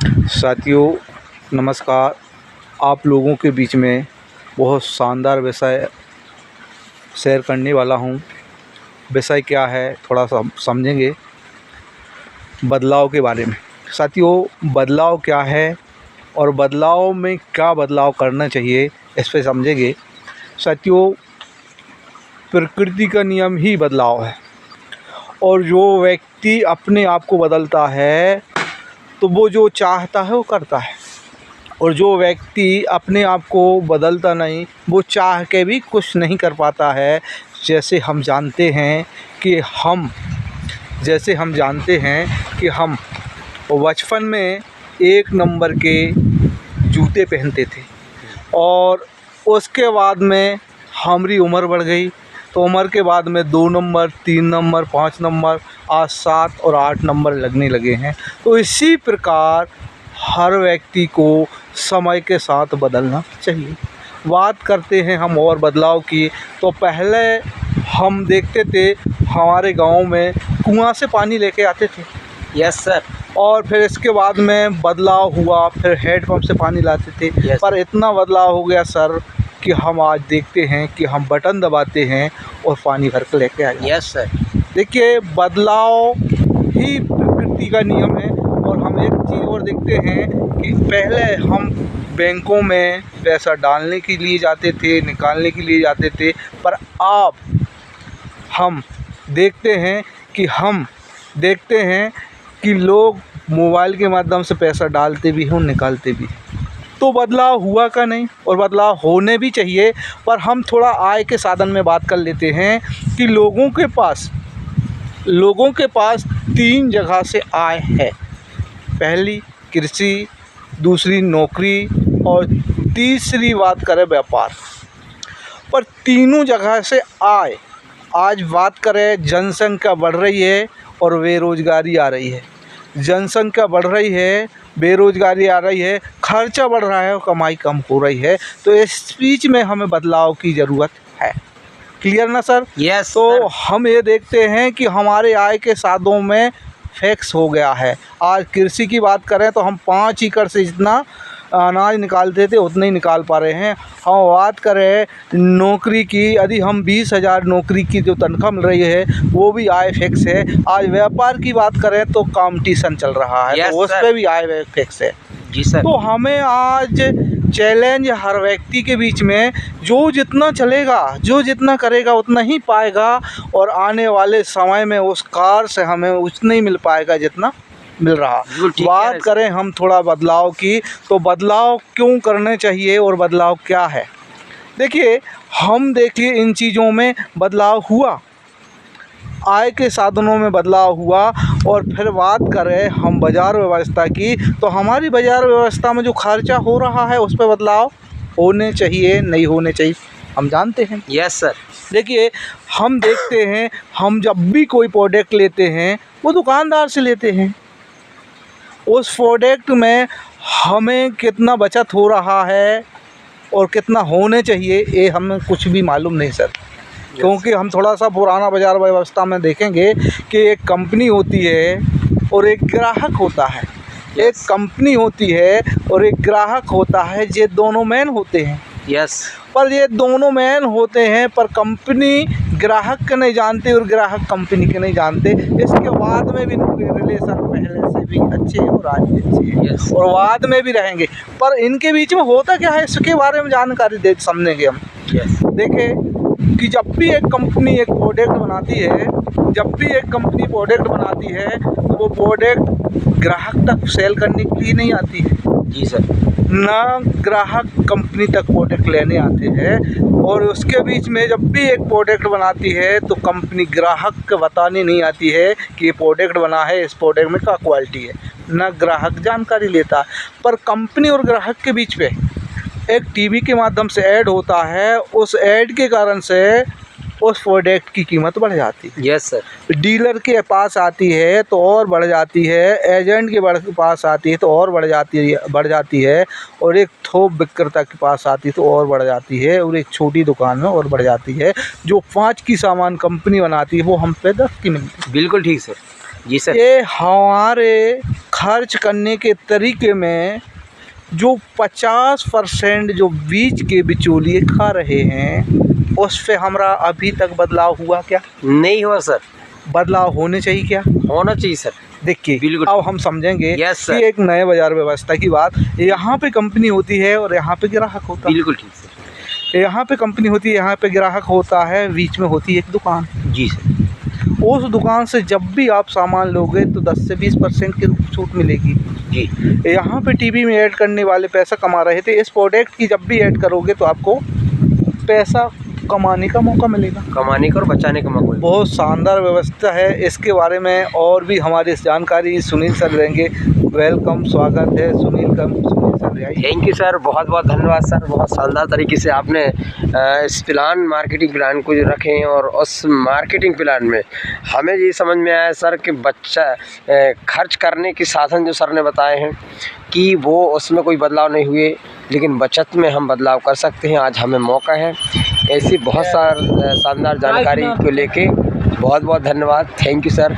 साथियों नमस्कार। आप लोगों के बीच में बहुत शानदार विषय शेयर करने वाला हूं। विषय क्या है थोड़ा सा समझेंगे। बदलाव के बारे में। साथियों बदलाव क्या है और बदलाव में क्या बदलाव करना चाहिए इस पे समझेंगे। साथियों प्रकृति का नियम ही बदलाव है और जो व्यक्ति अपने आप को बदलता है तो वो जो चाहता है वो करता है, और जो व्यक्ति अपने आप को बदलता नहीं वो चाह के भी कुछ नहीं कर पाता है। जैसे हम जानते हैं कि हम बचपन में 1 नंबर के जूते पहनते थे और उसके बाद में हमारी उम्र बढ़ गई तो उम्र के बाद में 2 नंबर, 3 नंबर, 5 नंबर, आज 7 और 8 नंबर लगने लगे हैं। तो इसी प्रकार हर व्यक्ति को समय के साथ बदलना चाहिए। बात करते हैं हम और बदलाव की, तो पहले हम देखते थे हमारे गांव में कुआं से पानी लेके आते थे। Yes sir. और फिर इसके बाद में बदलाव हुआ, फिर हैंडपंप से पानी लाते थे। Yes. पर इतना बदलाव हो गया सर कि हम आज देखते हैं कि हम बटन दबाते हैं और पानी भर के लेके आ जाते हैं। Yes sir. देखिए बदलाव ही प्रकृति का नियम है। और हम एक चीज़ और देखते हैं कि पहले हम बैंकों में पैसा डालने के लिए जाते थे, निकालने के लिए जाते थे, पर अब हम देखते हैं कि लोग मोबाइल के माध्यम से पैसा डालते भी हैं और निकालते भी हैं। तो बदलाव हुआ का नहीं, और बदलाव होने भी चाहिए। पर हम थोड़ा आय के साधन में बात कर लेते हैं कि लोगों के पास 3 जगह से आय है। पहली कृषि, दूसरी नौकरी और तीसरी बात करें व्यापार। पर तीनों जगह से आय, आज बात करें जनसंख्या बढ़ रही है और बेरोज़गारी आ रही है। जनसंख्या बढ़ रही है, बेरोज़गारी आ रही है, खर्चा बढ़ रहा है और कमाई कम हो रही है। तो इस बीच में हमें बदलाव की ज़रूरत है। क्लियर ना सर? यस। तो हम ये देखते हैं कि हमारे आय के साधनों में फिक्स हो गया है। आज कृषि की बात करें तो हम 5 एकड़ से जितना अनाज निकालते थे उतना ही निकाल पा रहे हैं। हम बात करें नौकरी की, यदि हम 20,000 नौकरी की जो तनख्वाह मिल रही है वो भी आय फिक्स है। आज व्यापार की बात करें तो कंपटीशन चल रहा है, तो उस पर भी आय फिक्स है। जी सर। तो हमें आज चैलेंज हर व्यक्ति के बीच में, जो जितना चलेगा, जो जितना करेगा उतना ही पाएगा, और आने वाले समय में उस कार से हमें उतना ही मिल पाएगा जितना मिल रहा। बात करें हम थोड़ा बदलाव की, तो बदलाव क्यों करने चाहिए और बदलाव क्या है। देखिए इन चीज़ों में बदलाव हुआ, आय के साधनों में बदलाव हुआ। और फिर बात करें हम बाज़ार व्यवस्था की, तो हमारी बाज़ार व्यवस्था में जो खर्चा हो रहा है उस पर बदलाव होने चाहिए, नहीं होने चाहिए, हम जानते हैं। Yes sir. देखिए हम देखते हैं, हम जब भी कोई प्रोडक्ट लेते हैं वो दुकानदार से लेते हैं। उस प्रोडक्ट में हमें कितना बचत हो रहा है और कितना होने चाहिए ये हमें कुछ भी मालूम नहीं सर। क्योंकि हम थोड़ा सा पुराना बाज़ार व्यवस्था में देखेंगे कि एक कंपनी होती है और एक ग्राहक होता है। एक कंपनी होती है और एक ग्राहक होता है, ये दोनों मैन होते हैं। यस। पर ये दोनों मैन होते हैं, पर कंपनी ग्राहक के नहीं जानते और ग्राहक कंपनी के नहीं जानते। इसके बाद में भी इनके रिलेशन पहले से भी अच्छे हैं और आज भी अच्छे हैं। यस। और बाद में भी रहेंगे। पर इनके बीच में होता क्या है इसके बारे में जानकारी समझेंगे हम। यस। देखिए कि जब भी एक कंपनी प्रोडक्ट बनाती है तो वो प्रोडक्ट ग्राहक तक सेल करने के लिए नहीं आती है। जी सर। ना ग्राहक कंपनी तक प्रोडक्ट लेने आते हैं। और उसके बीच में जब भी एक प्रोडक्ट बनाती है तो कंपनी ग्राहक को बताने नहीं आती है कि ये प्रोडक्ट बना है, इस प्रोडक्ट में क्या क्वालिटी है, ना ग्राहक जानकारी लेता। पर कंपनी और ग्राहक के बीच में एक टीवी के माध्यम से ऐड होता है, उस ऐड के कारण से उस प्रोडक्ट की कीमत बढ़ जाती है। Yes sir. डीलर के पास आती है तो और बढ़ जाती है, एजेंट के पास आती है तो और बढ़ जाती है, और एक थोक विक्रेता के पास आती है तो और बढ़ जाती है, और एक छोटी दुकान में और बढ़ जाती है। जो 5 की सामान कंपनी बनाती है वो हम पे 10 की मिलती है। बिल्कुल ठीक सर। जी सर। ये हमारे खर्च करने के तरीके में जो 50% जो बीच के बिचौलिए खा रहे हैं, उस पे हमारा अभी तक बदलाव हुआ क्या? नहीं हुआ सर। बदलाव होने चाहिए क्या? होना चाहिए सर। देखिए, बिल्कुल। अब हम समझेंगे यस कि सर। एक नए बाज़ार व्यवस्था की बात, यहाँ पे कंपनी होती है और यहाँ पे ग्राहक होता है। बिल्कुल ठीक सर। यहाँ पे कंपनी होती है, यहाँ पे ग्राहक होता है, बीच में होती है एक दुकान। जी सर। उस दुकान से जब भी आप सामान लोगे तो 10 से 20% की छूट मिलेगी। जी। यहाँ पे टीवी में ऐड करने वाले पैसा कमा रहे थे, इस प्रोडक्ट की जब भी ऐड करोगे तो आपको पैसा कमाने का मौका मिलेगा, कमाने का और बचाने का मौका। बहुत शानदार व्यवस्था है। इसके बारे में और भी हमारी जानकारी सुनील सर देंगे। वेलकम, स्वागत है Sunil sir. Thank you sir, बहुत बहुत धन्यवाद सर। बहुत शानदार तरीके से आपने इस प्लान मार्केटिंग प्लान को जो रखें, और उस मार्केटिंग प्लान में हमें ये समझ में आया सर कि बच्चा खर्च करने के साधन जो सर ने बताए हैं कि वो उसमें कोई बदलाव नहीं हुए, लेकिन बचत में हम बदलाव कर सकते हैं। आज हमें मौका है। ऐसी बहुत शानदार जानकारी को लेके बहुत बहुत धन्यवाद। Thank you sir.